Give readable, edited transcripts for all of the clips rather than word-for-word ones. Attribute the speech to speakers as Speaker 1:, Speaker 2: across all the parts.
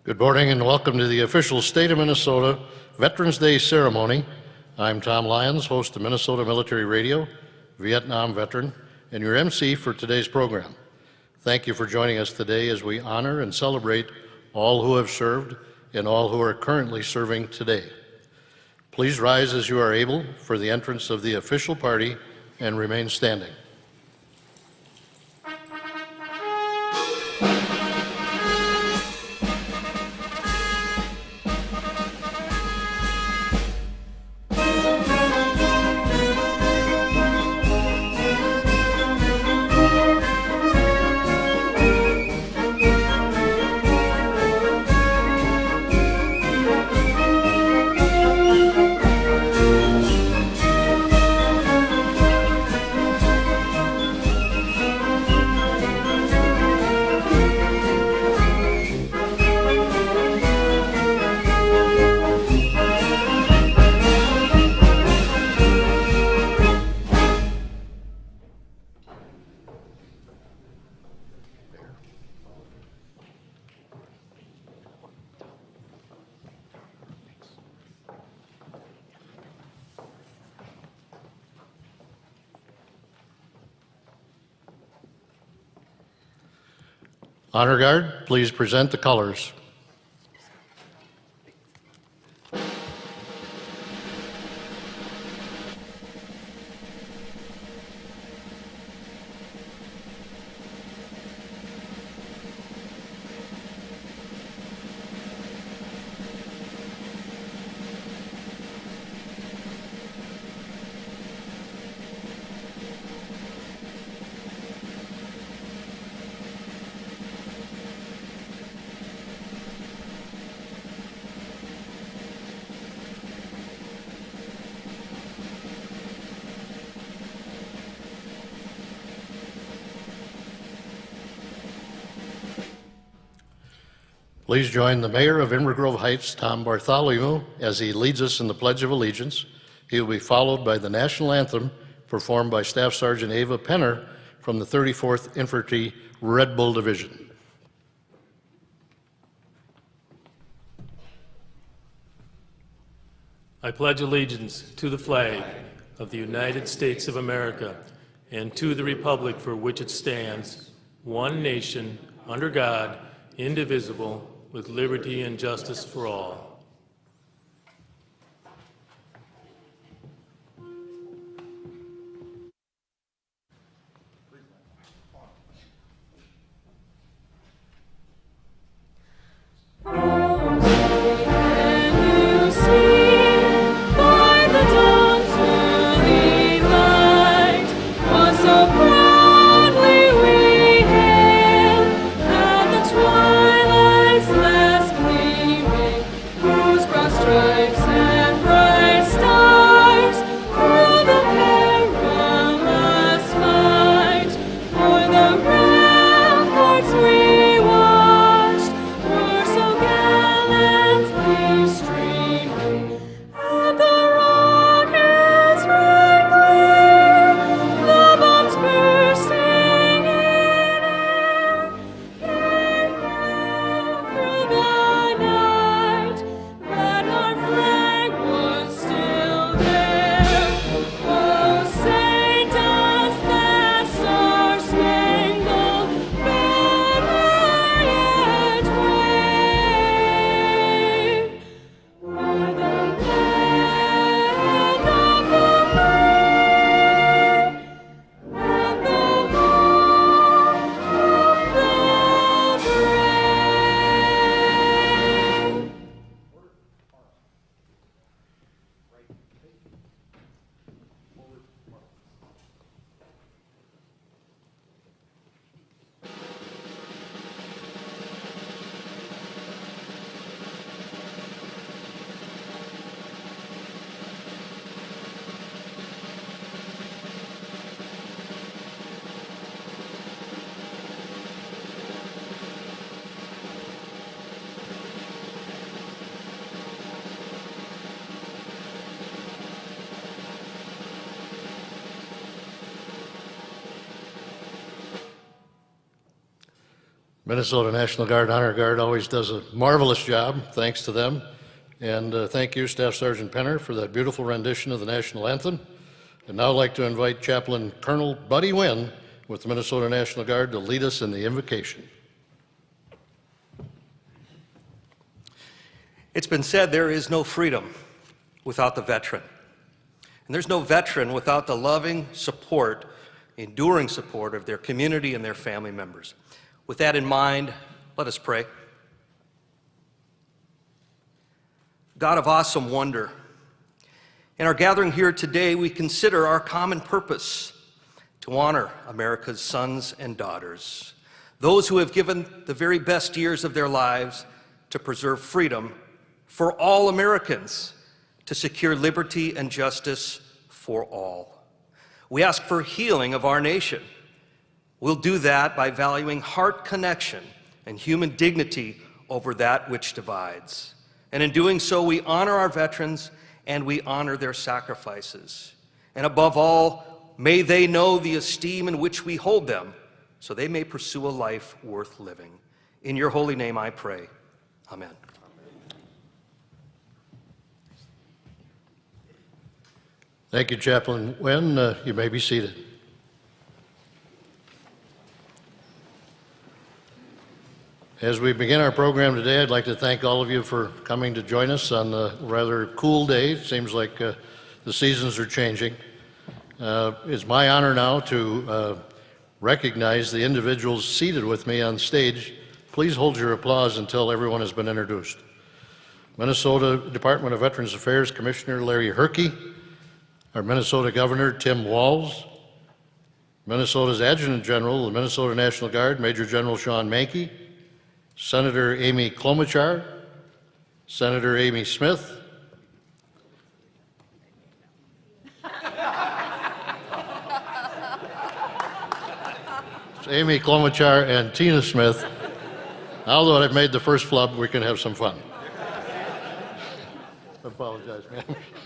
Speaker 1: Good morning and welcome to the official State of Minnesota Veterans Day ceremony. I'm Tom Lyons, host of Minnesota Military Radio, Vietnam veteran, and your MC for today's program. Thank you for joining us today as we honor and celebrate all who have served and all who are currently serving today. Please rise as you are able for the entrance of the official party and remain standing. Honor Guard, please present the colors. Please join the Mayor of Inver Grove Heights, Tom Bartholomew, as he leads us in the Pledge of Allegiance. He will be followed by the National Anthem performed by Staff Sergeant Ava Penner from the 34th Infantry Red Bull Division.
Speaker 2: I pledge allegiance to the flag of the United States of America and to the republic for which it stands, one nation, under God, indivisible, with liberty and justice for all.
Speaker 3: Twilight's last gleaming,
Speaker 1: Minnesota National Guard Honor Guard always does a marvelous job. Thanks to them. And thank you, Staff Sergeant Penner, for that beautiful rendition of the national anthem. I'd now like to invite Chaplain Colonel Buddy Wynn with the Minnesota National Guard to lead us in the invocation.
Speaker 3: It's been said there is no freedom without the veteran. And there's no veteran without the loving support, enduring support of their community and their family members. With that in mind, let us pray. God of awesome wonder, in our gathering here today, we consider our common purpose to honor America's sons and daughters, those who have given the very best years of their lives to preserve freedom for all Americans, to secure liberty and justice for all. We ask for healing of our nation. We'll do that by valuing heart connection and human dignity over that which divides. And in doing so, we honor our veterans and we honor their sacrifices. And above all, may they know the esteem in which we hold them, so they may pursue a life worth living. In your holy name I pray. Amen.
Speaker 1: Thank you, Chaplain Wynn. You may be seated. As we begin our program today, I'd like to thank all of you for coming to join us on a rather cool day. It seems like the seasons are changing. It's my honor now to recognize the individuals seated with me on stage. Please hold your applause until everyone has been introduced. Minnesota Department of Veterans Affairs Commissioner Larry Herke, our Minnesota Governor Tim Walz, Minnesota's Adjutant General of the Minnesota National Guard, Major General Sean Mankey, Senator Amy Klobuchar, Senator Amy Smith, Amy Klobuchar and Tina Smith. Although I've made the first flub, we can have some fun. I apologize,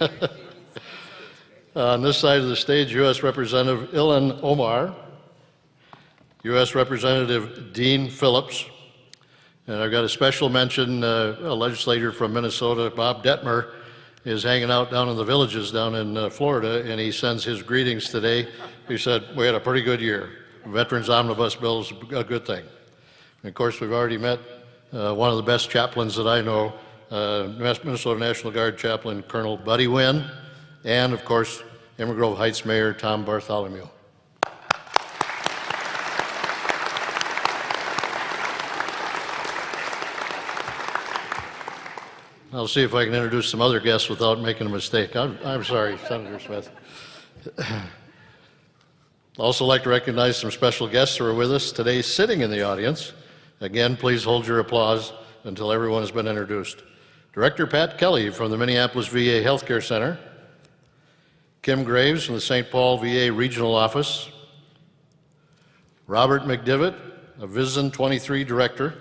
Speaker 1: ma'am. On this side of the stage, U.S. Representative Ilan Omar, U.S. Representative Dean Phillips, and I've got a special mention, a legislator from Minnesota, Bob Detmer, is hanging out down in the villages down in Florida, and he sends his greetings today. He said, we had a pretty good year. Veterans Omnibus Bill is a good thing. And of course, we've already met one of the best chaplains that I know, Minnesota National Guard Chaplain Colonel Buddy Wynn, and of course, Inver Grove Heights Mayor Tom Bartholomew. I'll see if I can introduce some other guests without making a mistake. I'm sorry, Senator Smith. I'd also like to recognize some special guests who are with us today sitting in the audience. Again, please hold your applause until everyone has been introduced. Director Pat Kelly from the Minneapolis VA Healthcare Center, Kim Graves from the St. Paul VA Regional Office, Robert McDivitt, a VISN 23 Director.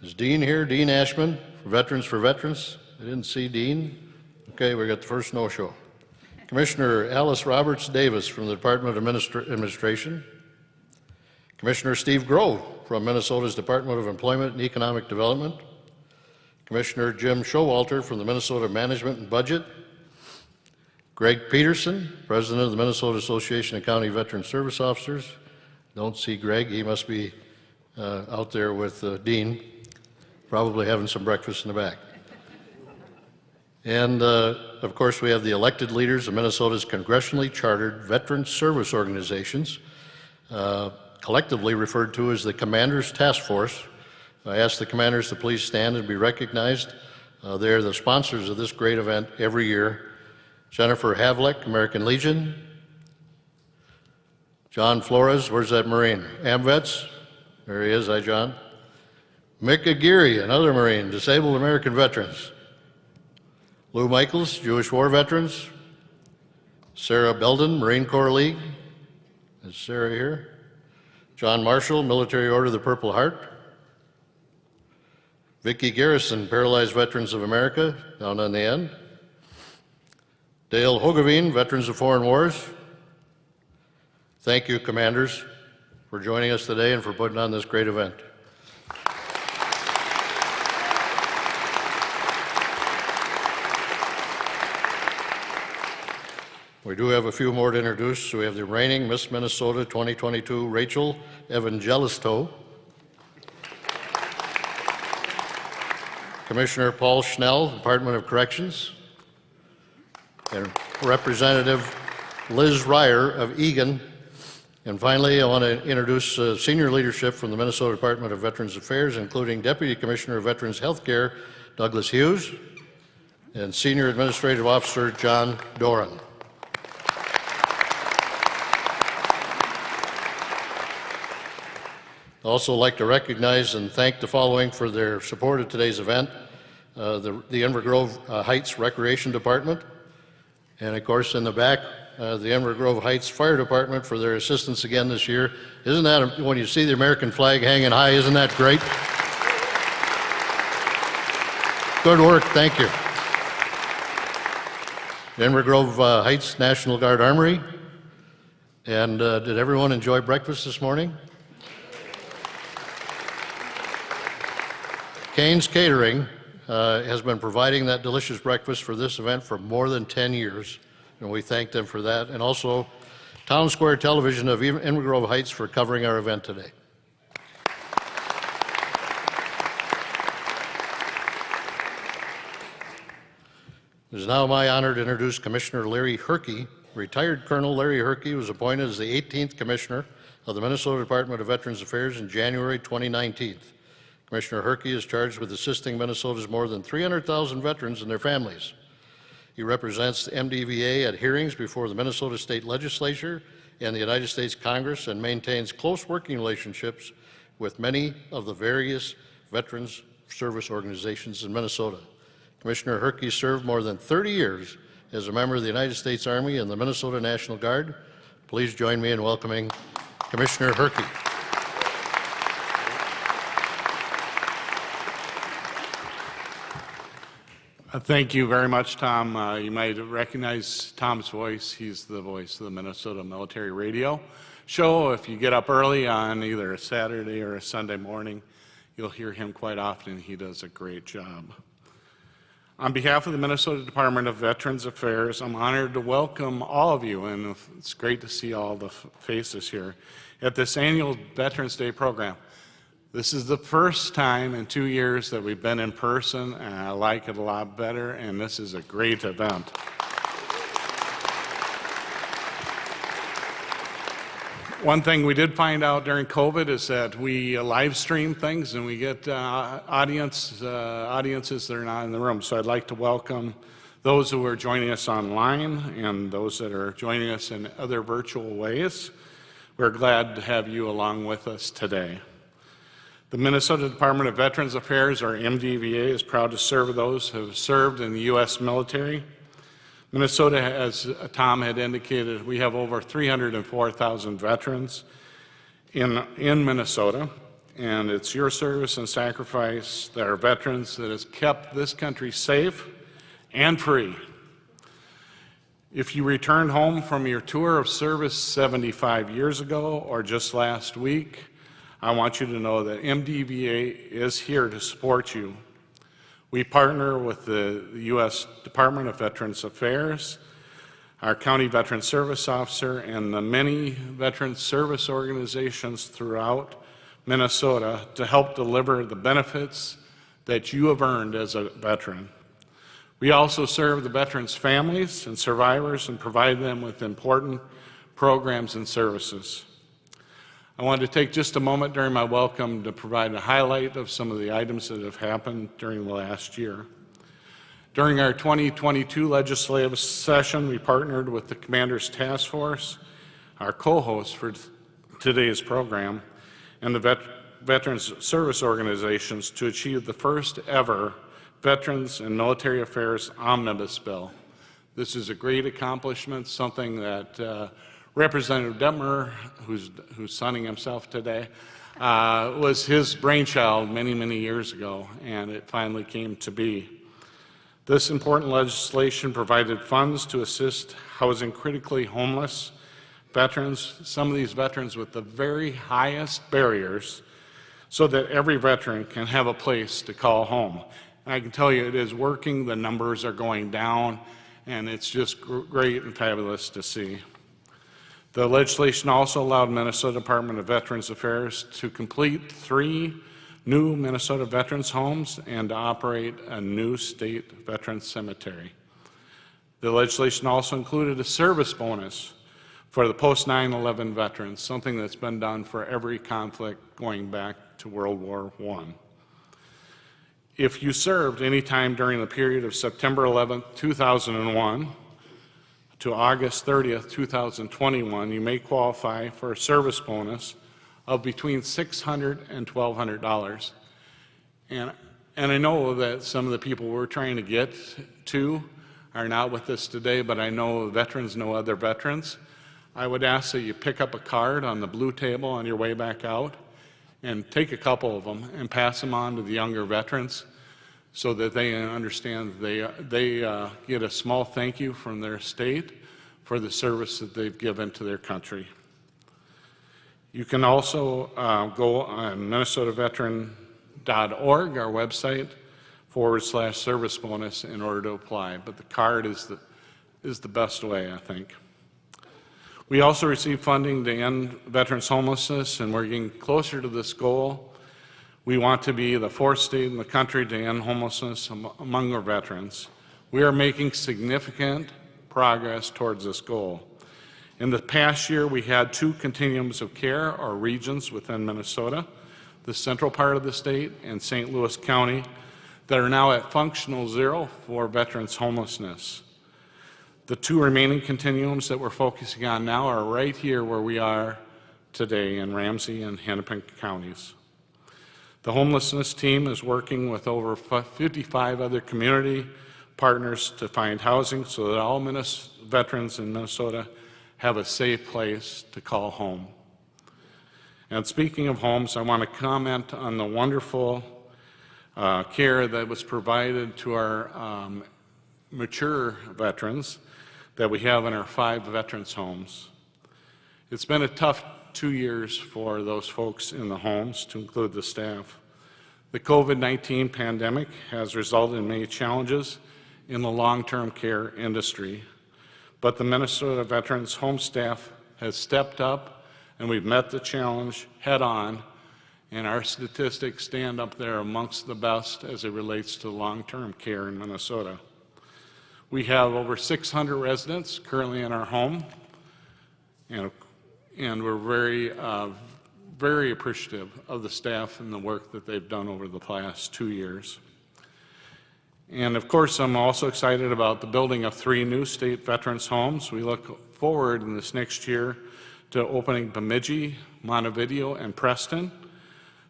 Speaker 1: Is Dean here? Dean Ashman, Veterans for Veterans. I didn't see Dean. Okay, we got the first no-show. Commissioner Alice Roberts Davis from the Department of Administration. Commissioner Steve Grove from Minnesota's Department of Employment and Economic Development. Commissioner Jim Showalter from the Minnesota Management and Budget. Greg Peterson, President of the Minnesota Association of County Veteran Service Officers. Don't see Greg, he must be out there with Dean, probably having some breakfast in the back. And of course, we have the elected leaders of Minnesota's congressionally chartered veteran service organizations, collectively referred to as the Commanders Task Force. I ask the commanders to please stand and be recognized. They're the sponsors of this great event every year. Jennifer Havlick, American Legion. John Flores, where's that Marine? AMVETS, there he is, hi John. Mick Aguirre, another Marine, Disabled American Veterans. Lou Michaels, Jewish War Veterans. Sarah Belden, Marine Corps League. Is Sarah here? John Marshall, Military Order of the Purple Heart. Vicki Garrison, Paralyzed Veterans of America, down on the end. Dale Hogeveen, Veterans of Foreign Wars. Thank you, commanders. for joining us today and for putting on this great event. We do have a few more to introduce. So we have the reigning Miss Minnesota 2022, Rachel Evangelisto. Commissioner Paul Schnell, Department of Corrections. And Representative Liz Ryer of Egan. And finally, I want to introduce senior leadership from the Minnesota Department of Veterans Affairs, including Deputy Commissioner of Veterans Healthcare, Douglas Hughes, and Senior Administrative Officer John Doran. I'd also like to recognize and thank the following for their support of today's event. The Inver Grove Heights Recreation Department, and of course in the back, the Inver Grove Heights Fire Department for their assistance again this year. Isn't that, when you see the American flag hanging high, isn't that great? Good work, thank you. The Inver Grove Heights National Guard Armory. And did everyone enjoy breakfast this morning? Kane's Catering has been providing that delicious breakfast for this event for more than 10 years, and we thank them for that. And also Town Square Television of Inver Grove Heights for covering our event today. It is now my honor to introduce Commissioner Larry Herke. Retired Colonel Larry Herke was appointed as the 18th Commissioner of the Minnesota Department of Veterans Affairs in January 2019. Commissioner Herke is charged with assisting Minnesota's more than 300,000 veterans and their families. He represents the MDVA at hearings before the Minnesota State Legislature and the United States Congress and maintains close working relationships with many of the various veterans service organizations in Minnesota. Commissioner Herke served more than 30 years as a member of the United States Army and the Minnesota National Guard. Please join me in welcoming Commissioner Herke.
Speaker 4: Thank you very much, Tom. You might recognize Tom's voice. He's the voice of the Minnesota Military Radio show. If you get up early on either a Saturday or a Sunday morning, you'll hear him quite often. He does a great job. On behalf of the Minnesota Department of Veterans Affairs, I'm honored to welcome all of you, and it's great to see all the faces here, at this annual Veterans Day program. This is the first time in 2 years that we've been in person, and I like it a lot better, and this is a great event. One thing we did find out during COVID is that we live stream things and we get audiences that are not in the room. So I'd like to welcome those who are joining us online and those that are joining us in other virtual ways. We're glad to have you along with us today. The Minnesota Department of Veterans Affairs, or MDVA, is proud to serve those who have served in the U.S. military. Minnesota, as Tom had indicated, we have over 304,000 veterans in Minnesota, and it's your service and sacrifice that are veterans that has kept this country safe and free. If you returned home from your tour of service 75 years ago or just last week, I want you to know that MDVA is here to support you. We partner with the U.S. Department of Veterans Affairs, our County Veteran Service Officer, and the many veteran service organizations throughout Minnesota to help deliver the benefits that you have earned as a veteran. We also serve the veterans' families and survivors and provide them with important programs and services. I wanted to take just a moment during my welcome to provide a highlight of some of the items that have happened during the last year. During our 2022 legislative session, we partnered with the Commander's Task Force, our co-host for today's program, and the Veterans Service Organizations to achieve the first ever Veterans and Military Affairs Omnibus Bill. This is a great accomplishment, something that Representative Detmer, who's sunning himself today, was his brainchild many, many years ago, and it finally came to be. This important legislation provided funds to assist housing critically homeless veterans, some of these veterans with the very highest barriers, so that every veteran can have a place to call home. And I can tell you it is working, the numbers are going down, and it's just great and fabulous to see. The legislation also allowed Minnesota Department of Veterans Affairs to complete 3 new Minnesota Veterans homes and to operate a new state veterans cemetery. The legislation also included a service bonus for the post-9/11 veterans, something that's been done for every conflict going back to World War I. If you served any time during the period of September 11, 2001 to August 30th, 2021, you may qualify for a service bonus of between $600 and $1,200. And I know that some of the people we're trying to get to are not with us today, but I know veterans know other veterans. I would ask that you pick up a card on the blue table on your way back out and take a couple of them and pass them on to the younger veterans so that they understand they get a small thank you from their state for the service that they've given to their country. You can also go on minnesotaveteran.org, our website, /service bonus in order to apply. But the card is the best way, I think. We also received funding to end veterans homelessness, and we're getting closer to this goal. We want to be the 4th state in the country to end homelessness among our veterans. We are making significant progress towards this goal. In the past year, we had 2 continuums of care, or regions, within Minnesota, the central part of the state and St. Louis County, that are now at functional 0 for veterans homelessness. The 2 remaining continuums that we're focusing on now are right here where we are today in Ramsey and Hennepin counties. The homelessness team is working with over 55 other community partners to find housing so that all veterans in Minnesota have a safe place to call home. And speaking of homes, I want to comment on the wonderful care that was provided to our mature veterans that we have in our 5 veterans homes. It's been a tough 2 years for those folks in the homes, to include the staff. The COVID-19 pandemic has resulted in many challenges in the long-term care industry, but the Minnesota Veterans Home staff has stepped up, and we've met the challenge head-on, and our statistics stand up there amongst the best as it relates to long-term care in Minnesota. We have over 600 residents currently in our home, and we're very appreciative of the staff and the work that they've done over the past 2 years. And of course, I'm also excited about the building of 3 new state veterans homes. We look forward in this next year to opening Bemidji, Montevideo, and Preston.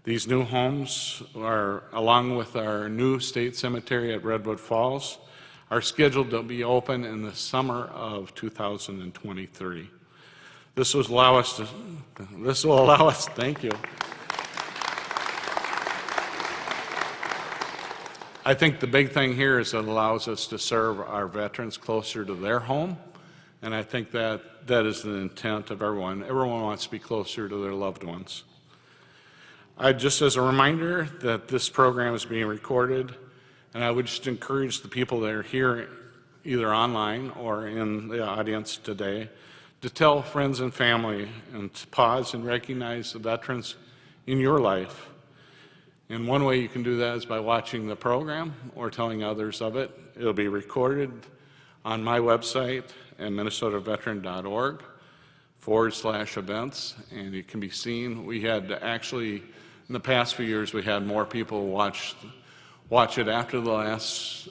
Speaker 4: These new homes are, along with our new state cemetery at Redwood Falls, are scheduled to be open in the summer of 2023. This will allow us, thank you. I think the big thing here is it allows us to serve our veterans closer to their home, and I think that is the intent of everyone. Everyone wants to be closer to their loved ones. Just as a reminder that this program is being recorded, and I would just encourage the people that are here, either online or in the audience today, to tell friends and family and to pause and recognize the veterans in your life. And one way you can do that is by watching the program or telling others of it. It'll be recorded on my website at minnesotaveteran.org/events, and it can be seen. We had actually, in the past few years, we had more people watch it after the last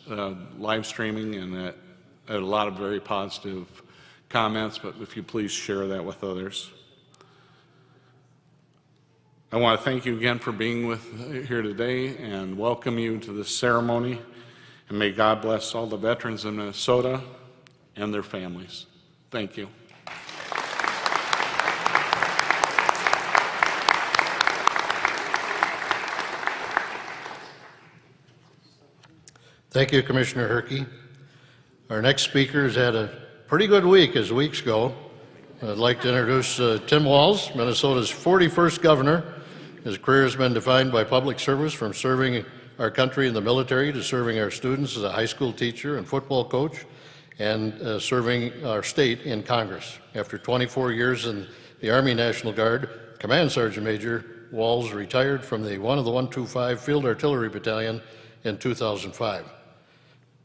Speaker 4: live streaming, and had a lot of very positive comments, but if you please share that with others. I want to thank you again for being here today and welcome you to this ceremony, and may God bless all the veterans in Minnesota and their families. Thank you.
Speaker 1: Thank you, Commissioner Herke. Our next speaker has had a pretty good week as weeks go. I'd like to introduce Tim Walz, Minnesota's 41st governor. His career has been defined by public service, from serving our country in the military to serving our students as a high school teacher and football coach, and serving our state in Congress. After 24 years in the Army National Guard, Command Sergeant Major Walz retired from the 1 of the 125 Field Artillery Battalion in 2005.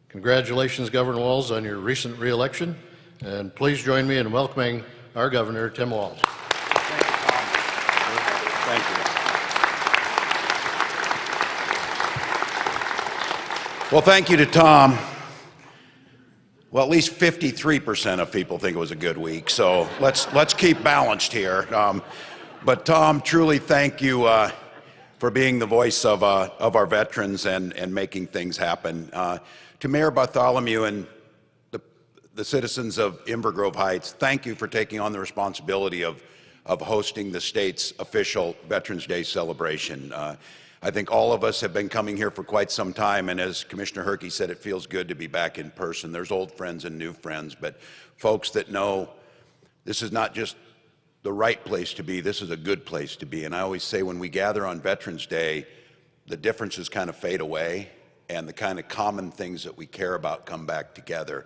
Speaker 1: Congratulations, Governor Walz, on your recent re-election, and please join me in welcoming our Governor, Tim Walz.
Speaker 5: Thank you. Well, thank you to Tom. Well, at least 53% of people think it was a good week, so let's keep balanced here. But Tom, truly thank you for being the voice of our veterans and making things happen. To Mayor Bartholomew and the citizens of Inver Grove Heights, thank you for taking on the responsibility of hosting the state's official Veterans Day celebration. I think all of us have been coming here for quite some time, and as Commissioner Herke said, it feels good to be back in person. There's old friends and new friends, but folks that know this is not just the right place to be, this is a good place to be. And I always say when we gather on Veterans Day, the differences kind of fade away, and the kind of common things that we care about come back together.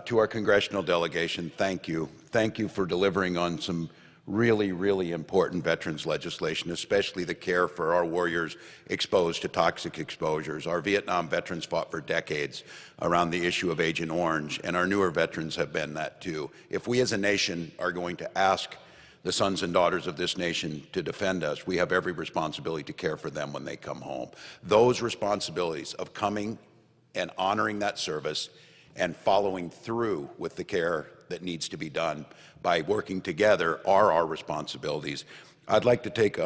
Speaker 5: To our congressional delegation, thank you. Thank you for delivering on some really, really important veterans legislation, especially the care for our warriors exposed to toxic exposures. Our Vietnam veterans fought for decades around the issue of Agent Orange, and our newer veterans have been that too. If we as a nation are going to ask the sons and daughters of this nation to defend us, we have every responsibility to care for them when they come home. Those responsibilities of coming and honoring that service and following through with the care that needs to be done by working together are our responsibilities. I'd like to take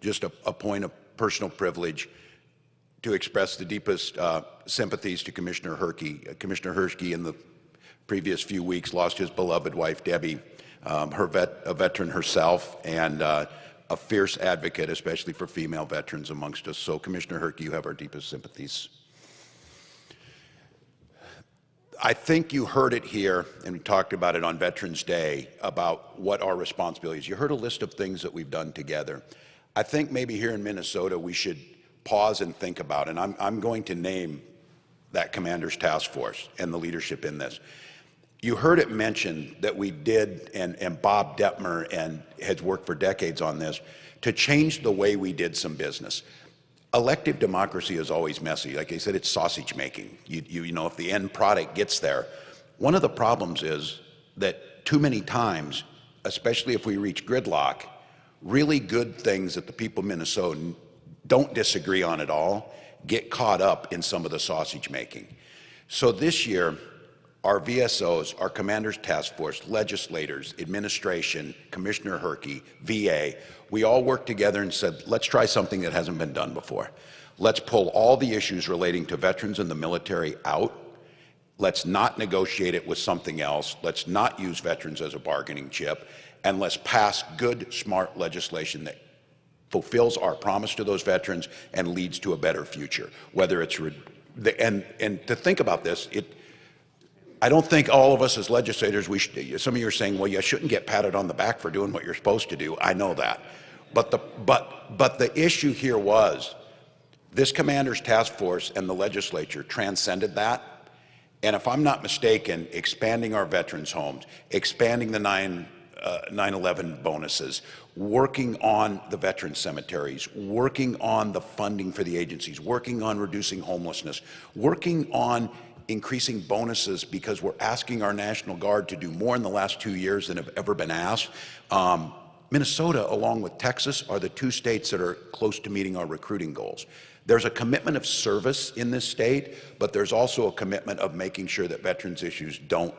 Speaker 5: just a point of personal privilege to express the deepest sympathies to Commissioner Herke. Commissioner Herke in the previous few weeks lost his beloved wife, Debbie, a veteran herself, and a fierce advocate, especially for female veterans amongst us. So, Commissioner Herke, you have our deepest sympathies. I think you heard it here, and we talked about it on Veterans Day, about what our responsibility is. You heard a list of things that we've done together. I think maybe here in Minnesota we should pause and think about it, and I'm going to name that Commander's Task Force and the leadership in this. You heard it mentioned that we did, and Bob Detmer has worked for decades on this, to change the way we did some business. Elective democracy is always messy. Like I said, it's sausage making. You know, if the end product gets there. One of the problems is that too many times, especially if we reach gridlock, really good things that the people of Minnesota don't disagree on at all get caught up in some of the sausage making. So this year, our VSOs, our Commander's Task Force, legislators, administration, Commissioner Herke, VA, we all worked together and said, let's try something that hasn't been done before. Let's pull all the issues relating to veterans and the military out. Let's not negotiate it with something else. Let's not use veterans as a bargaining chip. And let's pass good, smart legislation that fulfills our promise to those veterans and leads to a better future. Whether it's, and to think about this, I don't think all of us as legislators, some of you are saying, well, you shouldn't get patted on the back for doing what you're supposed to do. I know that. But the issue here was this Commander's Task Force and the legislature transcended that. And if I'm not mistaken, expanding our veterans' homes, expanding the 9/11 bonuses, working on the veteran cemeteries, working on the funding for the agencies, working on reducing homelessness, working on increasing bonuses because we're asking our National Guard to do more in the last 2 years than have ever been asked. Minnesota, along with Texas, are the two states that are close to meeting our recruiting goals. There's a commitment of service in this state, but there's also a commitment of making sure that veterans issues don't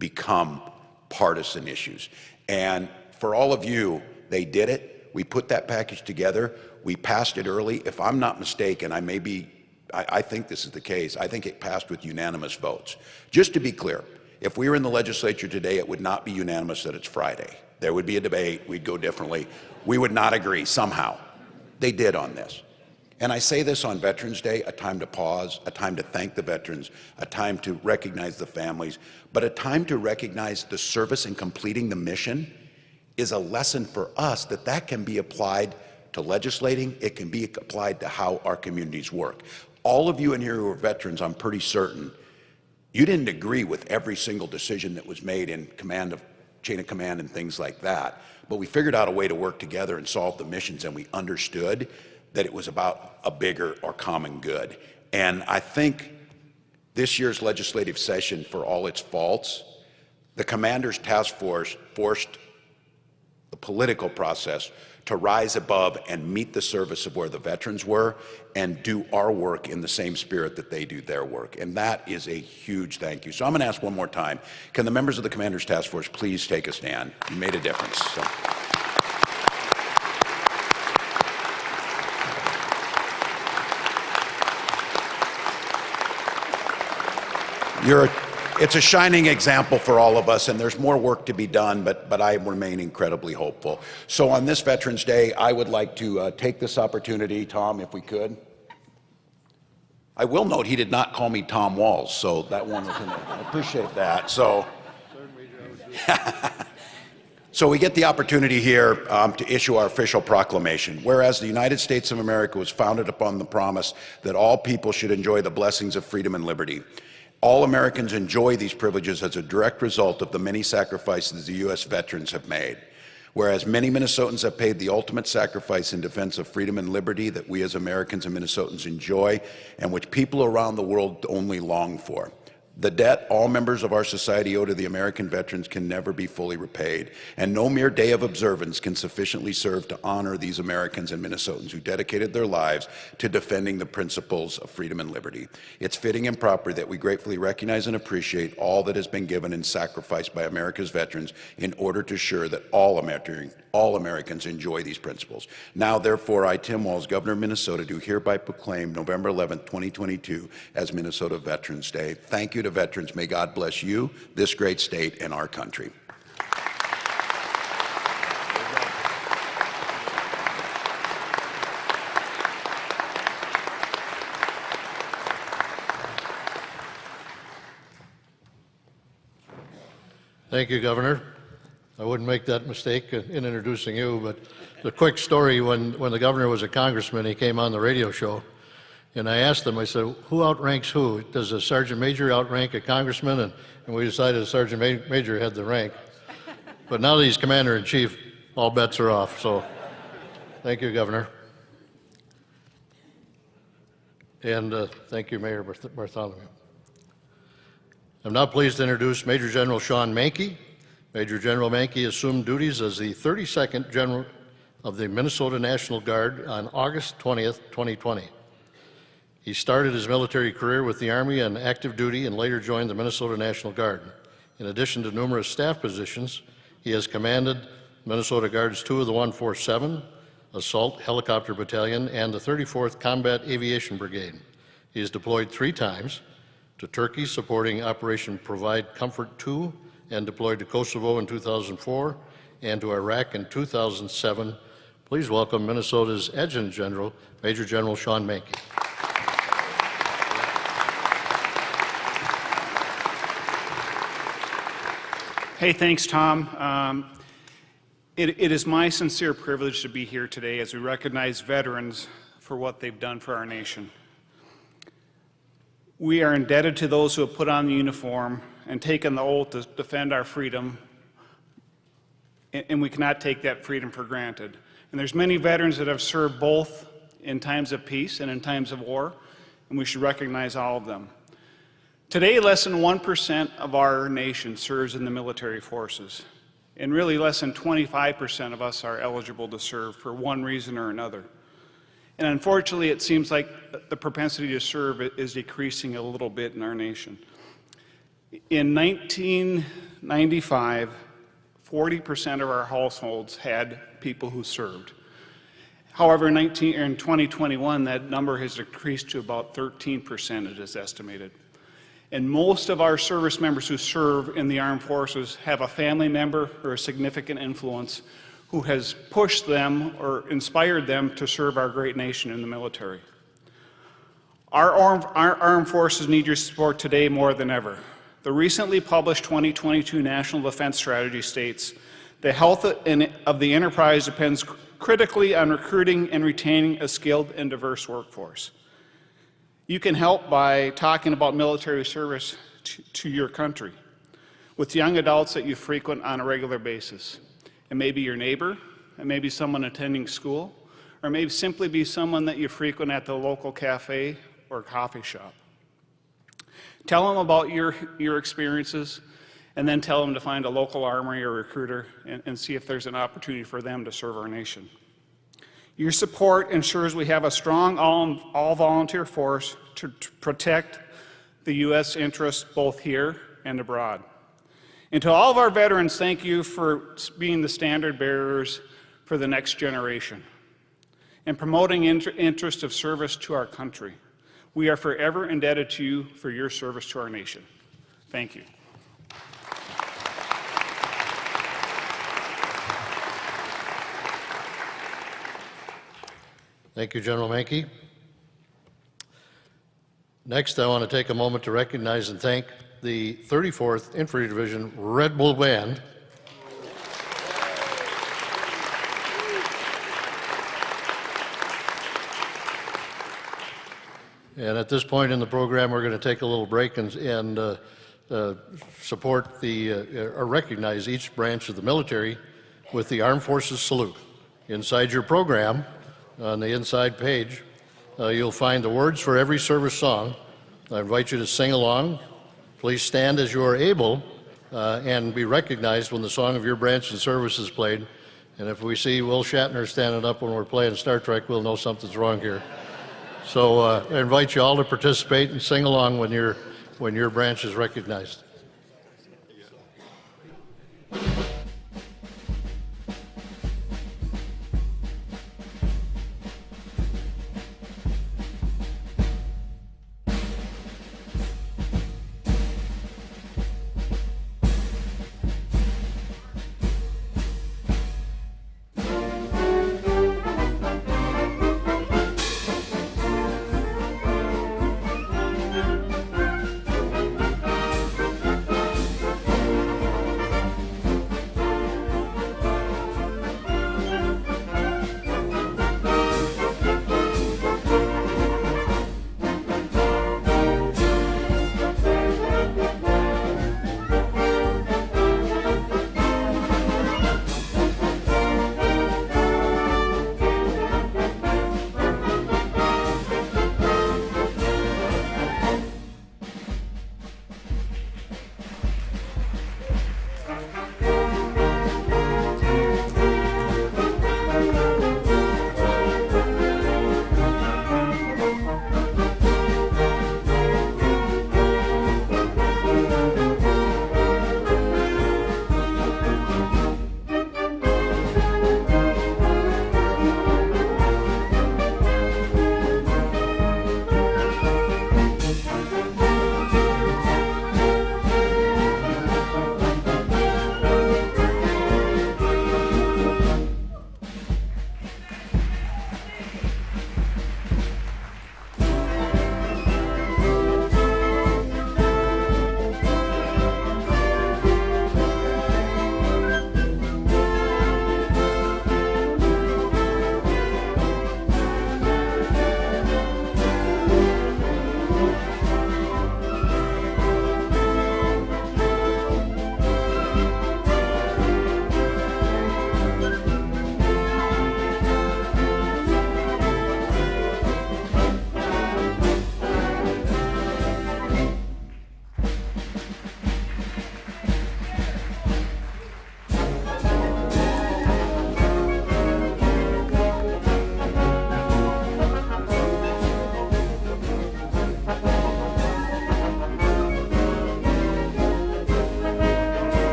Speaker 5: become partisan issues. And for all of you, they did it. We put that package together. We passed it early. If I'm not mistaken, I think this is the case. I think it passed with unanimous votes. Just to be clear, if we were in the legislature today, it would not be unanimous that it's Friday. There would be a debate. We'd go differently. We would not agree somehow. They did on this. And I say this on Veterans Day, a time to pause, a time to thank the veterans, a time to recognize the families, but a time to recognize the service in completing the mission is a lesson for us that can be applied to legislating, it can be applied to how our communities work. All of you in here who are veterans, I'm pretty certain, you didn't agree with every single decision that was made in chain of command and things like that, but we figured out a way to work together and solve the missions, and we understood that it was about a bigger or common good. And I think this year's legislative session, for all its faults, the Commander's Task Force forced the political process to rise above and meet the service of where the veterans were and do our work in the same spirit that they do their work. And that is a huge thank you. So I'm going to ask one more time, can the members of the Commander's Task Force please take a stand? You made a difference. So. It's a shining example for all of us, and there's more work to be done, but I remain incredibly hopeful. So on this Veterans Day, I would like to take this opportunity, Tom, if we could. I will note he did not call me Tom Walls, so that one was in there. I appreciate that. So we get the opportunity here to issue our official proclamation. Whereas the United States of America was founded upon the promise that all people should enjoy the blessings of freedom and liberty. All Americans enjoy these privileges as a direct result of the many sacrifices the U.S. veterans have made. Whereas many Minnesotans have paid the ultimate sacrifice in defense of freedom and liberty that we as Americans and Minnesotans enjoy, and which people around the world only long for. The debt all members of our society owe to the American veterans can never be fully repaid, and no mere day of observance can sufficiently serve to honor these Americans and Minnesotans who dedicated their lives to defending the principles of freedom and liberty. It's fitting and proper that we gratefully recognize and appreciate all that has been given and sacrificed by America's veterans in order to assure that all Americans enjoy these principles. Now, therefore, I, Tim Walz, Governor of Minnesota, do hereby proclaim November 11th, 2022 as Minnesota Veterans Day. Thank you to veterans. May God bless you, this great state, and our country.
Speaker 1: Thank you, Governor. I wouldn't make that mistake in introducing you, but the quick story, when the governor was a congressman, he came on the radio show, and I asked him, I said, who outranks who? Does a sergeant major outrank a congressman? And we decided a sergeant major had the rank. But now that he's commander-in-chief, all bets are off, so thank you, Governor. And thank you, Mayor Bartholomew. I'm now pleased to introduce Major General Sean Mankey. Major General Mankey assumed duties as the 32nd General of the Minnesota National Guard on August 20th, 2020. He started his military career with the Army on active duty and later joined the Minnesota National Guard. In addition to numerous staff positions, he has commanded Minnesota Guard's 2 of the 147, Assault Helicopter Battalion, and the 34th Combat Aviation Brigade. He is deployed 3 times to Turkey, supporting Operation Provide Comfort 2, and deployed to Kosovo in 2004 and to Iraq in 2007. Please welcome Minnesota's Adjutant General, Major General Sean Mankey.
Speaker 6: Hey, thanks, Tom. It is my sincere privilege to be here today as we recognize veterans for what they've done for our nation. We are indebted to those who have put on the uniform and taken the oath to defend our freedom, and we cannot take that freedom for granted. And there's many veterans that have served both in times of peace and in times of war, and we should recognize all of them. Today, less than 1% of our nation serves in the military forces, and really less than 25% of us are eligible to serve for one reason or another. And unfortunately, it seems like the propensity to serve is decreasing a little bit in our nation. In 1995, 40% of our households had people who served. However, in 2021, that number has decreased to about 13%, it is estimated. And most of our service members who serve in the armed forces have a family member or a significant influence who has pushed them or inspired them to serve our great nation in the military. Our armed forces need your support today more than ever. The recently published 2022 National Defense Strategy states, "The health of the enterprise depends critically on recruiting and retaining a skilled and diverse workforce." You can help by talking about military service to your country with young adults that you frequent on a regular basis. It may be your neighbor, it may be someone attending school, or it may simply be someone that you frequent at the local cafe or coffee shop. Tell them about your experiences, and then tell them to find a local armory or recruiter and see if there's an opportunity for them to serve our nation. Your support ensures we have a strong all-volunteer force to protect the U.S. interests both here and abroad. And to all of our veterans, thank you for being the standard bearers for the next generation and promoting interest of service to our country. We are forever indebted to you for your service to our nation. Thank you.
Speaker 1: Thank you, General Menke. Next, I want to take a moment to recognize and thank the 34th Infantry Division Red Bull Band. And at this point in the program, we're going to take a little break and support or recognize each branch of the military with the Armed Forces Salute. Inside your program, on the inside page, you'll find the words for every service song. I invite you to sing along. Please stand as you are able and be recognized when the song of your branch and service is played. And if we see Will Shatner standing up when we're playing Star Trek, we'll know something's wrong here. So I invite you all to participate and sing along when your branch is recognized.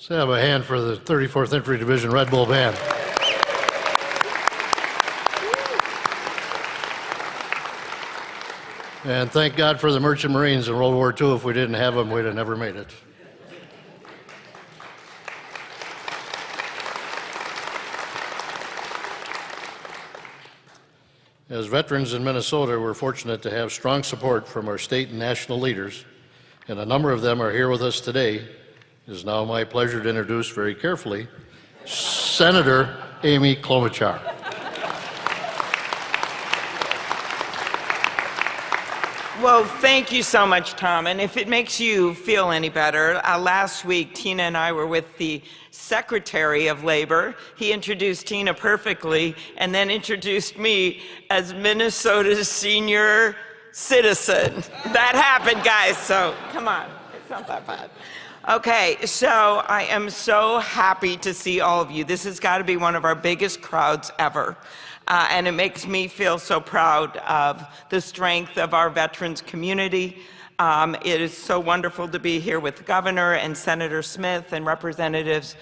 Speaker 1: Let's have a hand for the 34th Infantry Division Red Bull Band. And thank God for the Merchant Marines in World War II. If we didn't have them, we'd have never made it. As veterans in Minnesota, we're fortunate to have strong support from our state and national leaders, and a number of them are here with us today. It is now my pleasure to introduce very carefully Senator Amy Klobuchar.
Speaker 7: Well, thank you so much, Tom. And if it makes you feel any better, last week Tina and I were with the Secretary of Labor. He introduced Tina perfectly and then introduced me as Minnesota's senior citizen. That happened, guys, so come on. It's not that bad. Okay, so I am so happy to see all of you. This has got to be one of our biggest crowds ever. And it makes me feel so proud of the strength of our veterans community. It is so wonderful to be here with Governor and Senator Smith and Representatives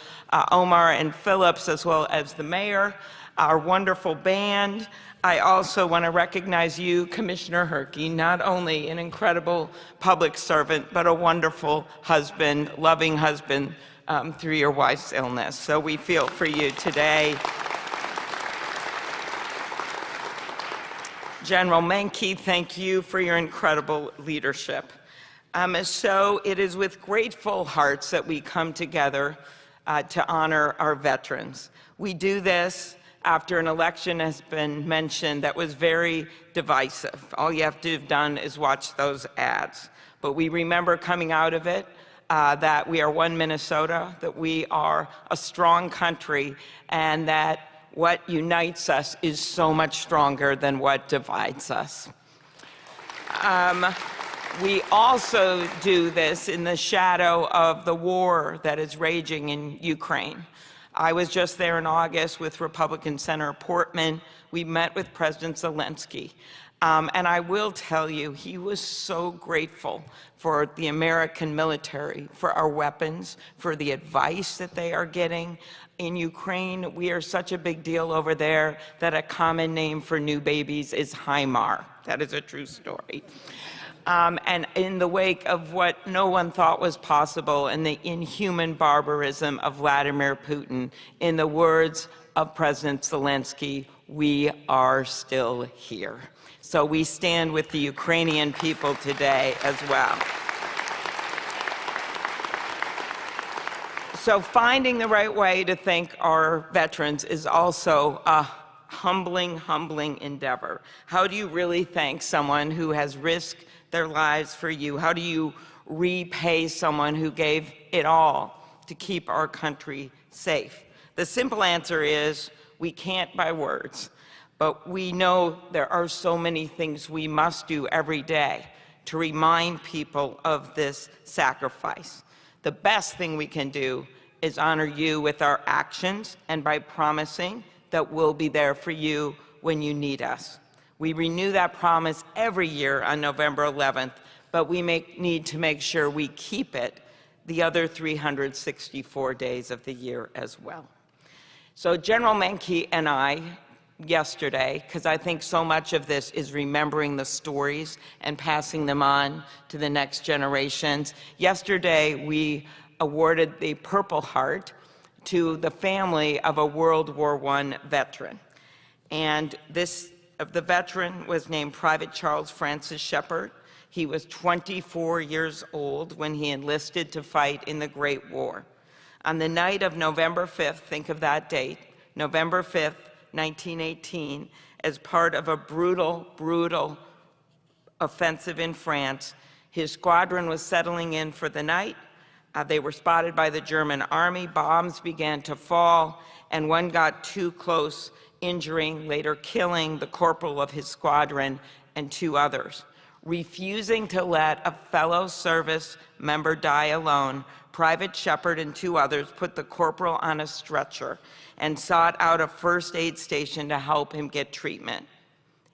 Speaker 7: Omar and Phillips, as well as the mayor, our wonderful band. I also want to recognize you, Commissioner Herke, not only an incredible public servant, but a wonderful husband, loving husband through your wife's illness. So we feel for you today. General Menke, thank you for your incredible leadership. So it is with grateful hearts that we come together to honor our veterans. We do this after an election has been mentioned that was very divisive. All you have to have done is watch those ads. But we remember coming out of it that we are one Minnesota, that we are a strong country, and that what unites us is so much stronger than what divides us. We also do this in the shadow of the war that is raging in Ukraine. I was just there in August with Republican Senator Portman. We met with President Zelensky. And I will tell you, he was so grateful for the American military, for our weapons, for the advice that they are getting. In Ukraine, we are such a big deal over there that a common name for new babies is HIMAR. That is a true story. And in the wake of what no one thought was possible and the inhuman barbarism of Vladimir Putin, in the words of President Zelensky, we are still here. So we stand with the Ukrainian people today as well. So finding the right way to thank our veterans is also a humbling endeavor. How do you really thank someone who has risked their lives for you? How do you repay someone who gave it all to keep our country safe? The simple answer is we can't by words, but we know there are so many things we must do every day to remind people of this sacrifice. The best thing we can do is honor you with our actions and by promising that we'll be there for you when you need us. We renew that promise every year on November 11th, but we need to make sure we keep it the other 364 days of the year as well. So General Menke and I, yesterday, because I think so much of this is remembering the stories and passing them on to the next generations. Yesterday, we awarded the Purple Heart to the family of a World War I veteran. And the veteran was named Private Charles Francis Shepard. He was 24 years old when he enlisted to fight in the Great War. On the night of November 5th, think of that date, November 5th, 1918, as part of a brutal offensive in France, his squadron was settling in for the night. They were spotted by the German army. Bombs began to fall, and one got too close, injuring, later killing the corporal of his squadron and 2 others. Refusing to let a fellow service member die alone, Private Shepard and 2 others put the corporal on a stretcher and sought out a first aid station to help him get treatment.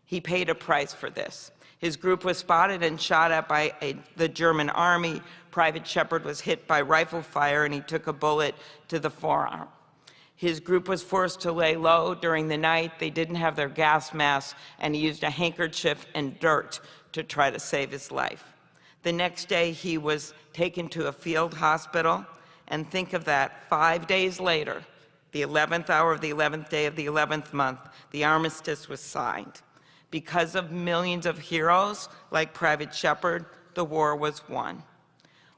Speaker 7: He paid a price for this. His group was spotted and shot at by the German army. Private Shepard was hit by rifle fire and he took a bullet to the forearm. His group was forced to lay low during the night. They didn't have their gas masks, and he used a handkerchief and dirt to try to save his life. The next day, he was taken to a field hospital, and think of that, 5 days later, the 11th hour of the 11th day of the 11th month, the armistice was signed. Because of millions of heroes like Private Shepard, the war was won.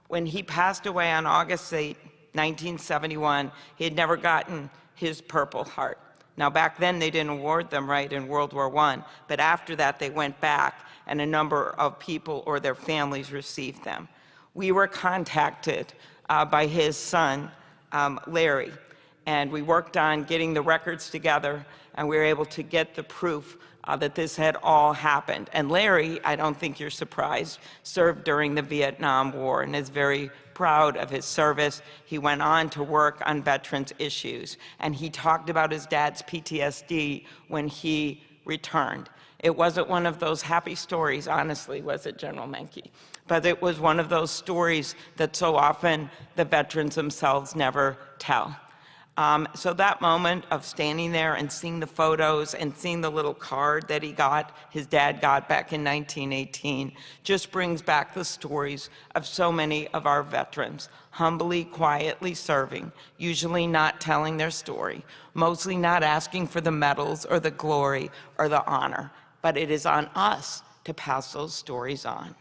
Speaker 7: When he passed away on August 8, 1971, he had never gotten his Purple Heart. Now, back then, they didn't award them right in World War I, but after that, they went back, and a number of people or their families received them. We were contacted by his son, Larry, and we worked on getting the records together, and we were able to get the proof that this had all happened. And Larry, I don't think you're surprised, served during the Vietnam War and is very proud of his service. He went on to work on veterans issues, and he talked about his dad's PTSD when he returned. It wasn't one of those happy stories, honestly, was it, General Menke? But it was one of those stories that so often the veterans themselves never tell. So that moment of standing there and seeing the photos and seeing the little card that his dad got back in 1918, just brings back the stories of so many of our veterans, humbly, quietly serving, usually not telling their story, mostly not asking for the medals or the glory or the honor. But it is on us to pass those stories on.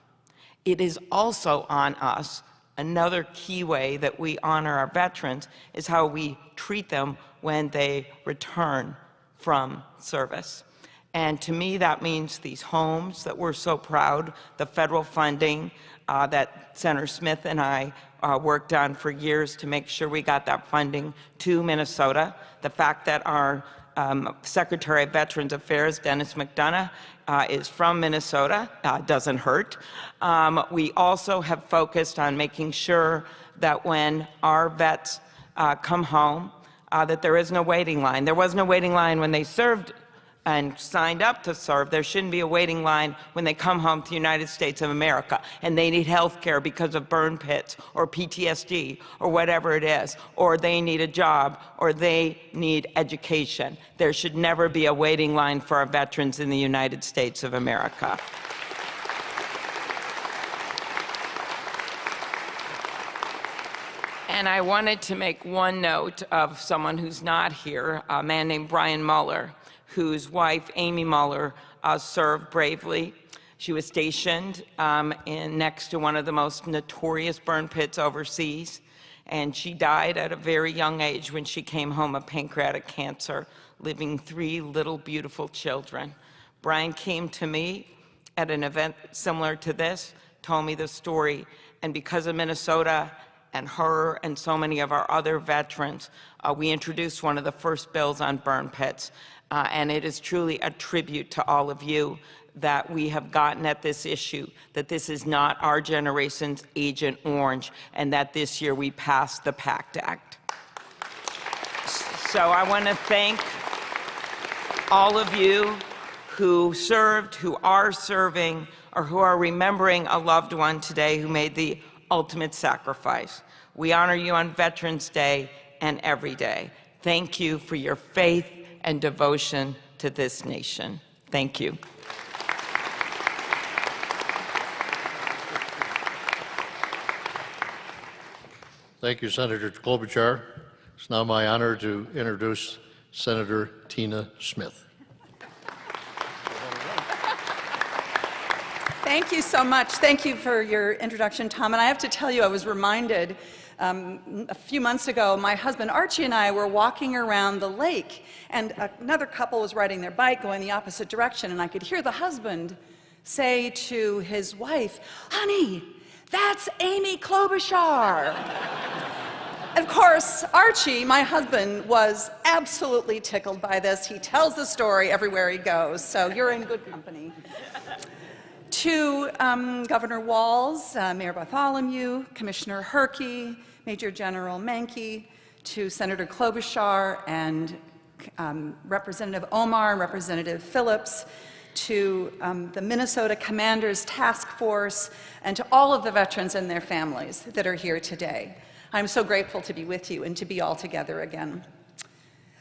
Speaker 7: It is also on us. Another key way that we honor our veterans is how we treat them when they return from service. And to me, that means these homes that we're so proud, the federal funding that Senator Smith and I worked on for years to make sure we got that funding to Minnesota, the fact that our Secretary of Veterans Affairs, Dennis McDonough, is from Minnesota, doesn't hurt. We also have focused on making sure that when our vets come home, that there is no waiting line. There was no waiting line when they served and signed up to serve. There shouldn't be a waiting line when they come home to the United States of America and they need health care because of burn pits or PTSD or whatever it is, or they need a job or they need education. There should never be a waiting line for our veterans in the United States of America. And I wanted to make one note of someone who's not here, a man named Brian Muller, whose wife, Amy Muller, served bravely. She was stationed next to one of the most notorious burn pits overseas, and she died at a very young age when she came home of pancreatic cancer, leaving 3 little beautiful children. Brian came to me at an event similar to this, told me the story, and because of Minnesota and her and so many of our other veterans, we introduced one of the first bills on burn pits. And it is truly a tribute to all of you that we have gotten at this issue, that this is not our generation's Agent Orange, and that this year we passed the PACT Act. So I want to thank all of you who served, who are serving, or who are remembering a loved one today who made the ultimate sacrifice. We honor you on Veterans Day and every day. Thank you for your faith and devotion to this nation. Thank you.
Speaker 1: Thank you, Senator Klobuchar. It's now my honor to introduce Senator Tina Smith.
Speaker 8: Thank you so much. Thank you for your introduction, Tom. And I have to tell you, I was reminded a few months ago, my husband Archie and I were walking around the lake, and another couple was riding their bike going the opposite direction, and I could hear the husband say to his wife, "Honey, that's Amy Klobuchar." Of course, Archie, my husband, was absolutely tickled by this. He tells the story everywhere he goes, so you're in good company. To Governor Walz, Mayor Bartholomew, Commissioner Herke, Major General Menke, to Senator Klobuchar and Representative Omar and Representative Phillips, to the Minnesota Commanders Task Force, and to all of the veterans and their families that are here today. I'm so grateful to be with you and to be all together again.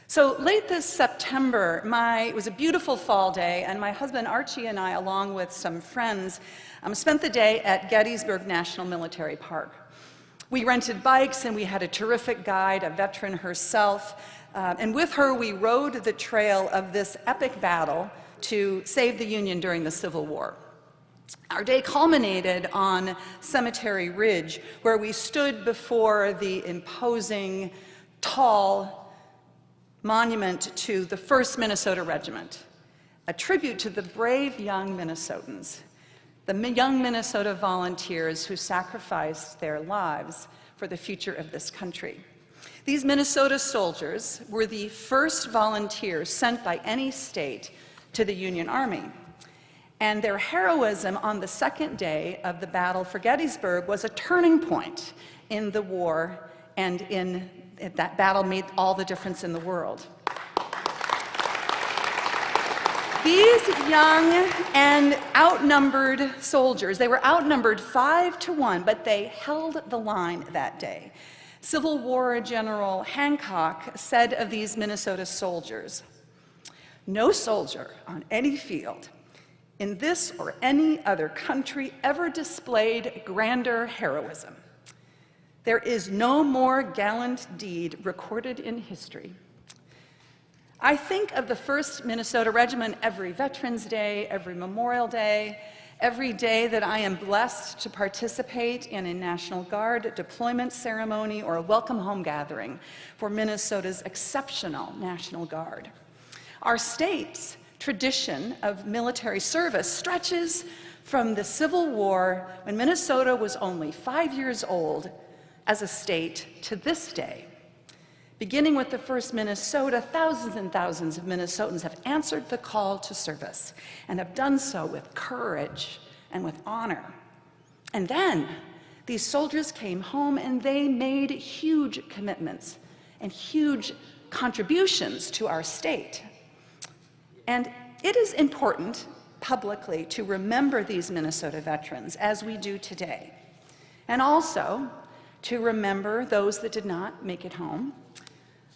Speaker 8: So late this September, it was a beautiful fall day, and my husband Archie and I, along with some friends, spent the day at Gettysburg National Military Park. We rented bikes, and we had a terrific guide, a veteran herself, and with her we rode the trail of this epic battle to save the Union during the Civil War. Our day culminated on Cemetery Ridge, where we stood before the imposing, tall monument to the 1st Minnesota Regiment, a tribute to the brave young Minnesotans, the young Minnesota volunteers who sacrificed their lives for the future of this country. These Minnesota soldiers were the first volunteers sent by any state to the Union Army. And their heroism on the second day of the battle for Gettysburg was a turning point in the war, and that battle made all the difference in the world. These young and outnumbered soldiers, they were outnumbered 5-1, but they held the line that day. Civil War General Hancock said of these Minnesota soldiers, "No soldier on any field in this or any other country ever displayed grander heroism. There is no more gallant deed recorded in history." I think of the 1st Minnesota Regiment every Veterans Day, every Memorial Day, every day that I am blessed to participate in a National Guard deployment ceremony or a welcome home gathering for Minnesota's exceptional National Guard. Our state's tradition of military service stretches from the Civil War, when Minnesota was only 5 years old as a state, to this day. Beginning with the 1st Minnesota, thousands and thousands of Minnesotans have answered the call to service and have done so with courage and with honor. And then these soldiers came home and they made huge commitments and huge contributions to our state. And it is important publicly to remember these Minnesota veterans as we do today, and also to remember those that did not make it home.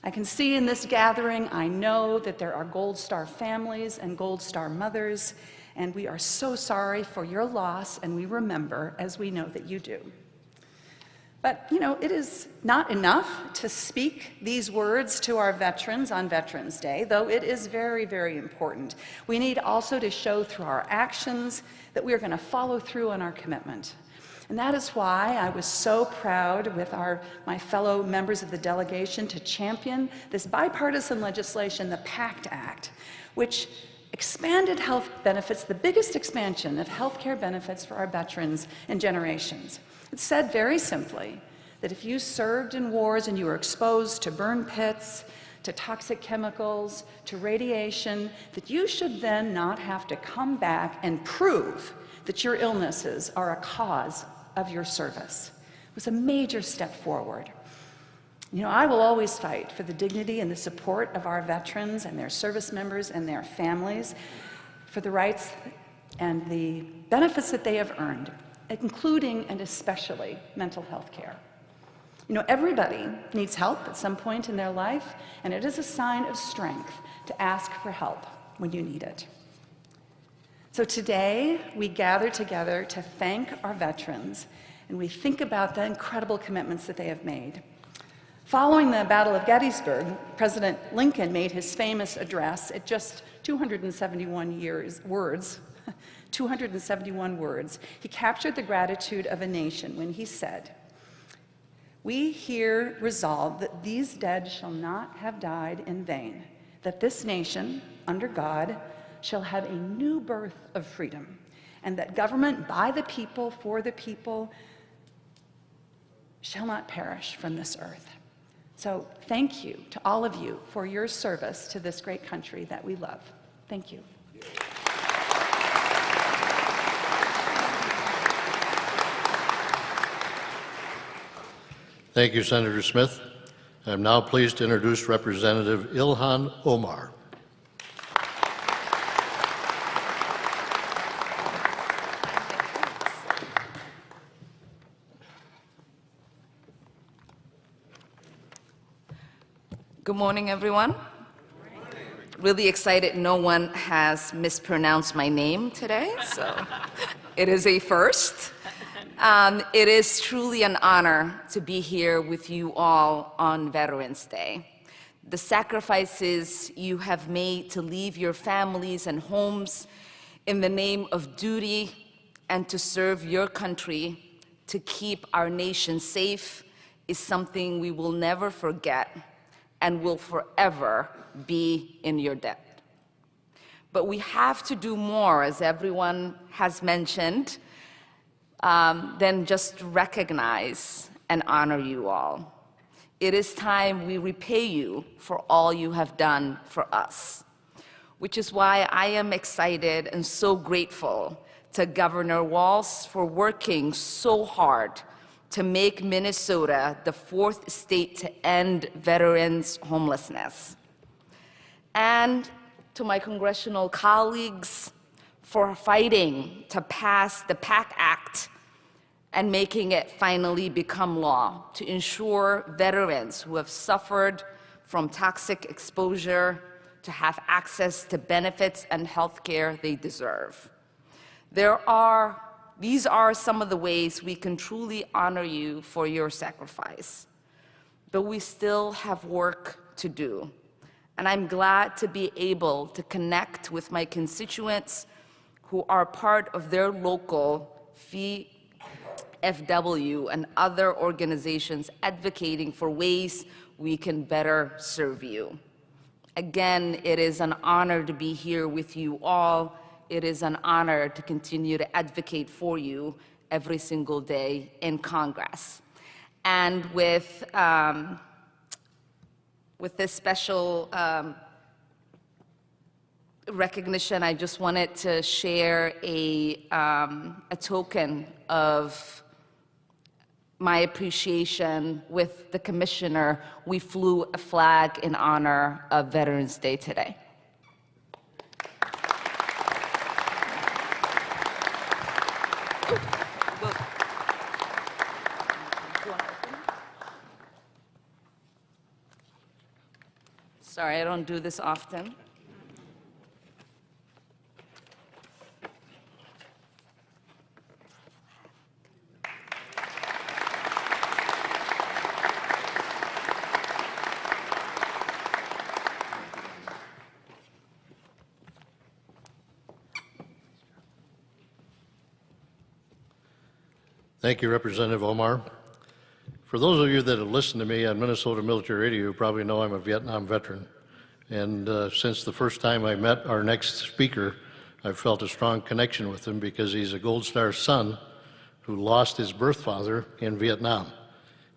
Speaker 8: I can see in this gathering, I know that there are Gold Star families and Gold Star mothers, and we are so sorry for your loss, and we remember as we know that you do. But, it is not enough to speak these words to our veterans on Veterans Day, though it is very, very important. We need also to show through our actions that we are going to follow through on our commitment. And that is why I was so proud with my fellow members of the delegation to champion this bipartisan legislation, the PACT Act, which expanded health benefits, the biggest expansion of health care benefits for our veterans in generations. It said very simply that if you served in wars and you were exposed to burn pits, to toxic chemicals, to radiation, that you should then not have to come back and prove that your illnesses are a cause of your service. It was a major step forward. I will always fight for the dignity and the support of our veterans and their service members and their families, for the rights and the benefits that they have earned, including and especially mental health care. Everybody needs help at some point in their life, and it is a sign of strength to ask for help when you need it. So today, we gather together to thank our veterans, and we think about the incredible commitments that they have made. Following the Battle of Gettysburg, President Lincoln made his famous address at just 271 words. 271 words. He captured the gratitude of a nation when he said, "We here resolve that these dead shall not have died in vain, that this nation, under God, shall have a new birth of freedom, and that government by the people, for the people, shall not perish from this earth." So thank you to all of you for your service to this great country that we love. Thank you.
Speaker 1: Thank you, Senator Smith. I'm now pleased to introduce Representative Ilhan Omar.
Speaker 9: Good morning, everyone. Really excited no one has mispronounced my name today, so it is a first. It is truly an honor to be here with you all on Veterans Day. The sacrifices you have made to leave your families and homes in the name of duty and to serve your country, to keep our nation safe, is something we will never forget and will forever be in your debt. But we have to do more, as everyone has mentioned, than just recognize and honor you all. It is time we repay you for all you have done for us, which is why I am excited and so grateful to Governor Walz for working so hard to make Minnesota the 4th state to end veterans' homelessness. And to my congressional colleagues for fighting to pass the PACT Act and making it finally become law to ensure veterans who have suffered from toxic exposure to have access to benefits and health care they deserve. These are some of the ways we can truly honor you for your sacrifice. But we still have work to do. And I'm glad to be able to connect with my constituents who are part of their local FW and other organizations advocating for ways we can better serve you. Again, it is an honor to be here with you all. It is an honor to continue to advocate for you every single day in Congress. And with this special recognition, I just wanted to share a token of my appreciation with the commissioner. We flew a flag in honor of Veterans Day today. Sorry, I don't do this often.
Speaker 1: Thank you, Representative Omar. For those of you that have listened to me on Minnesota Military Radio, you probably know I'm a Vietnam veteran. And since the first time I met our next speaker, I've felt a strong connection with him because he's a Gold Star son who lost his birth father in Vietnam.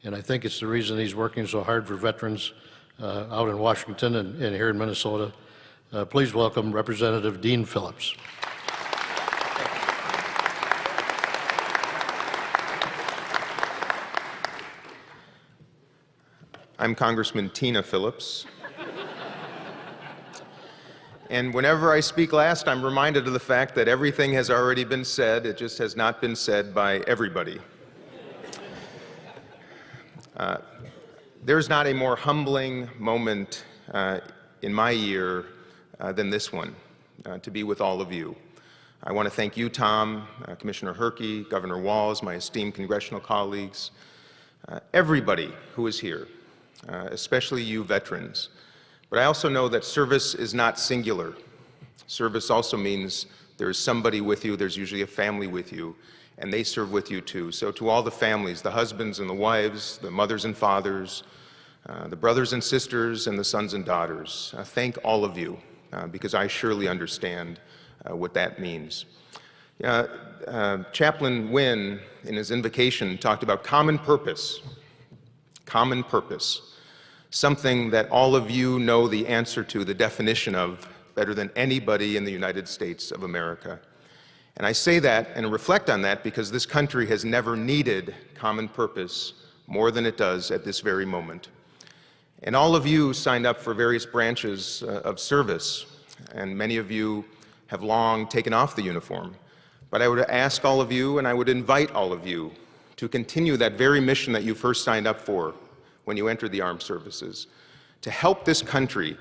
Speaker 1: And I think it's the reason he's working so hard for veterans out in Washington and here in Minnesota. Please welcome Representative Dean Phillips.
Speaker 10: I'm Congressman Tina Phillips. And whenever I speak last, I'm reminded of the fact that everything has already been said. It just has not been said by everybody. There's not a more humbling moment in my year than this one, to be with all of you. I want to thank you, Tom, Commissioner Herke, Governor Walz, my esteemed congressional colleagues, everybody who is here. Especially you veterans. But I also know that service is not singular. Service also means there is somebody with you, there's usually a family with you, and they serve with you too. So to all the families, the husbands and the wives, the mothers and fathers, the brothers and sisters, and the sons and daughters, thank all of you, because I surely understand what that means. Chaplain Wynn, in his invocation, talked about common purpose. Common purpose. Something that all of you know the answer to, the definition of, better than anybody in the United States of America. And I say that and reflect on that because this country has never needed common purpose more than it does at this very moment. And all of you signed up for various branches of service, and many of you have long taken off the uniform. But I would ask all of you, and I would invite all of you, to continue that very mission that you first signed up for when you entered the armed services, to help this country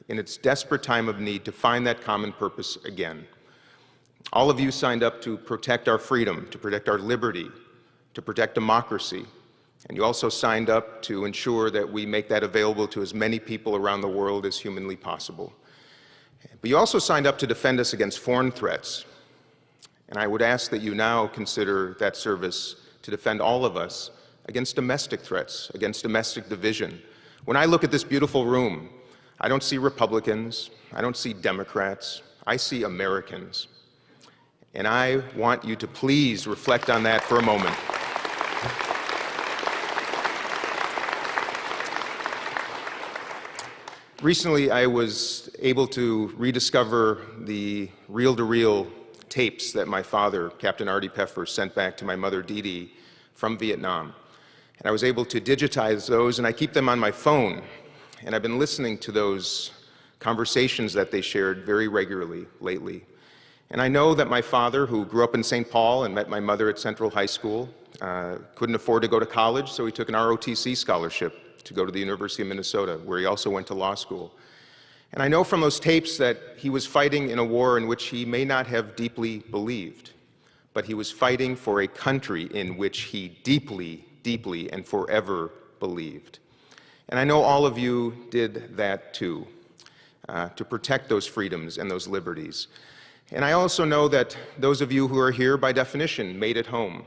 Speaker 10: in its desperate time of need to find that common purpose again. All of you signed up to protect our freedom, to protect our liberty, to protect democracy, and you also signed up to ensure that we make that available to as many people around the world as humanly possible. But you also signed up to defend us against foreign threats, and I would ask that you now consider that service to defend all of us against domestic threats, against domestic division. When I look at this beautiful room, I don't see Republicans, I don't see Democrats, I see Americans. And I want you to please reflect on that for a moment. Recently, I was able to rediscover the reel-to-reel tapes that my father, Captain Artie Peffer, sent back to my mother, Dee Dee, from Vietnam. And I was able to digitize those, and I keep them on my phone. And I've been listening to those conversations that they shared very regularly lately. And I know that my father, who grew up in St. Paul and met my mother at Central High School, couldn't afford to go to college, so he took an ROTC scholarship to go to the University of Minnesota, where he also went to law school. And I know from those tapes that he was fighting in a war in which he may not have deeply believed, but he was fighting for a country in which he deeply, deeply, and forever believed. And I know all of you did that too, to protect those freedoms and those liberties. And I also know that those of you who are here, by definition, made it home.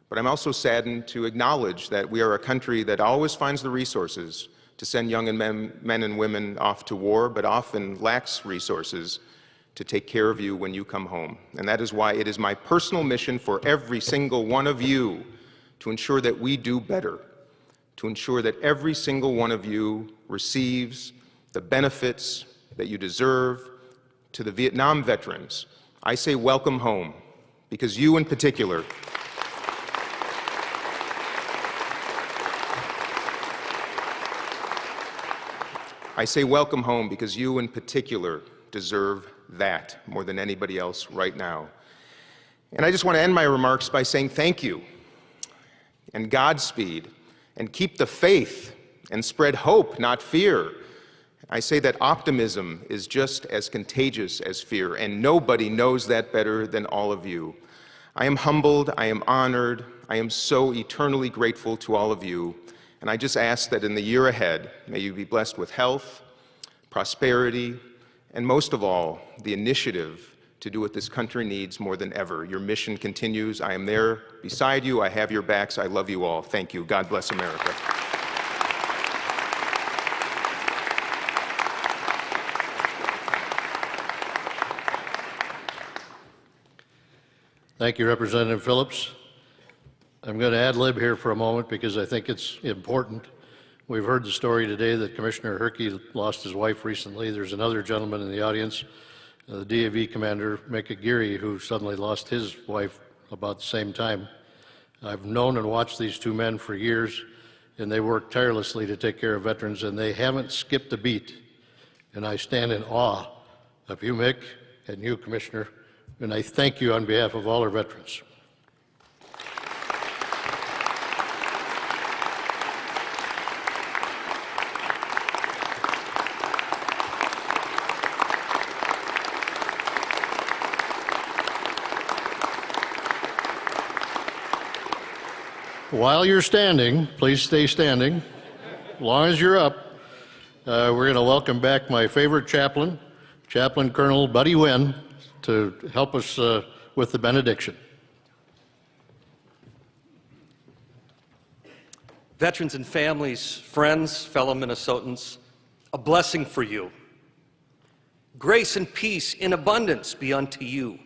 Speaker 10: But I'm also saddened to acknowledge that we are a country that always finds the resources to send young men and women off to war, but often lacks resources to take care of you when you come home. And that is why it is my personal mission for every single one of you to ensure that we do better, to ensure that every single one of you receives the benefits that you deserve. To the Vietnam veterans, I say welcome home, because you in particular deserve that more than anybody else right now. And I just want to end my remarks by saying thank you and Godspeed, and keep the faith and spread hope, not fear. I say that optimism is just as contagious as fear, and nobody knows that better than all of you. I am humbled, I am honored, I am so eternally grateful to all of you, and I just ask that in the year ahead, may you be blessed with health, prosperity, and most of all, the initiative to do what this country needs more than ever. Your mission continues. I am there beside you. I have your backs. I love you all. Thank you. God bless America.
Speaker 1: Thank you, Representative Phillips. I'm going to ad lib here for a moment because I think it's important. We've heard the story today that Commissioner Herke lost his wife recently. There's another gentleman in the audience, the DAV commander, Micah Geary, who suddenly lost his wife about the same time. I've known and watched these two men for years, and they work tirelessly to take care of veterans, and they haven't skipped a beat. And I stand in awe of you, Mick, and you, Commissioner, and I thank you on behalf of all our veterans. While you're standing, please stay standing. As long as you're up, we're going to welcome back my favorite chaplain, Chaplain Colonel Buddy Wynn, to help us with the benediction.
Speaker 3: Veterans and families, friends, fellow Minnesotans, a blessing for you. Grace and peace in abundance be unto you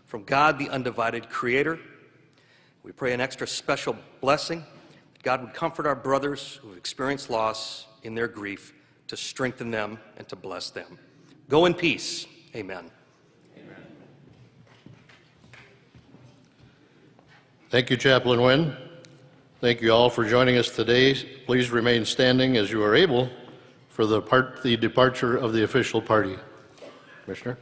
Speaker 3: from God, the undivided Creator. We pray an extra special blessing that God would comfort our brothers who have experienced loss in their grief, to strengthen them and to bless them. Go in peace. Amen. Amen.
Speaker 1: Thank you, Chaplain Wynn. Thank you all for joining us today. Please remain standing as you are able for the departure of the official party. Commissioner.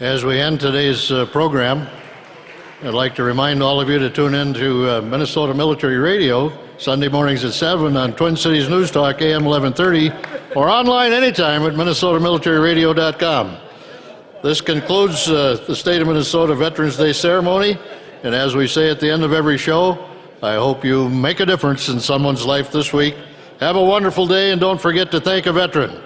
Speaker 1: As we end today's program, I'd like to remind all of you to tune in to Minnesota Military Radio Sunday mornings at 7 on Twin Cities News Talk AM 1130 or online anytime at minnesotamilitaryradio.com. This concludes the State of Minnesota Veterans Day ceremony, and as we say at the end of every show, I hope you make a difference in someone's life this week. Have a wonderful day, and don't forget to thank a veteran.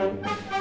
Speaker 11: Thank you.